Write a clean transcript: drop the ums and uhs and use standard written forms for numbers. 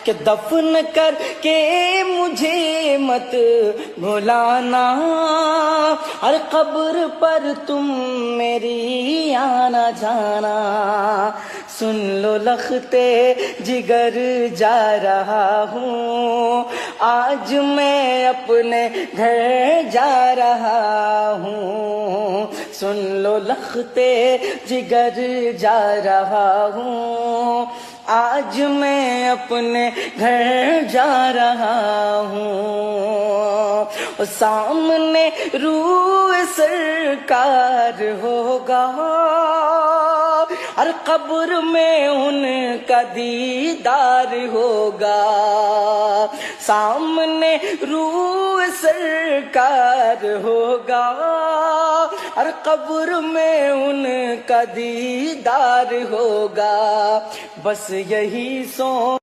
کہ دفن کر کے مجھے مت بھلانا، ہر قبر پر تم میری آنا جانا۔ سن لو لختے جگر جا رہا ہوں، آج میں اپنے گھر جا رہا ہوں۔ سن لو لختے جگر جا رہا ہوں، آج میں اپنے گھر جا رہا ہوں۔ سامنے روح سرکار ہوگا، ہر قبر میں ان کا دیدار ہوگا۔ سامنے روح سرکار ہوگا، ہر قبر میں ان کا دیدار ہوگا۔ بس یہی سو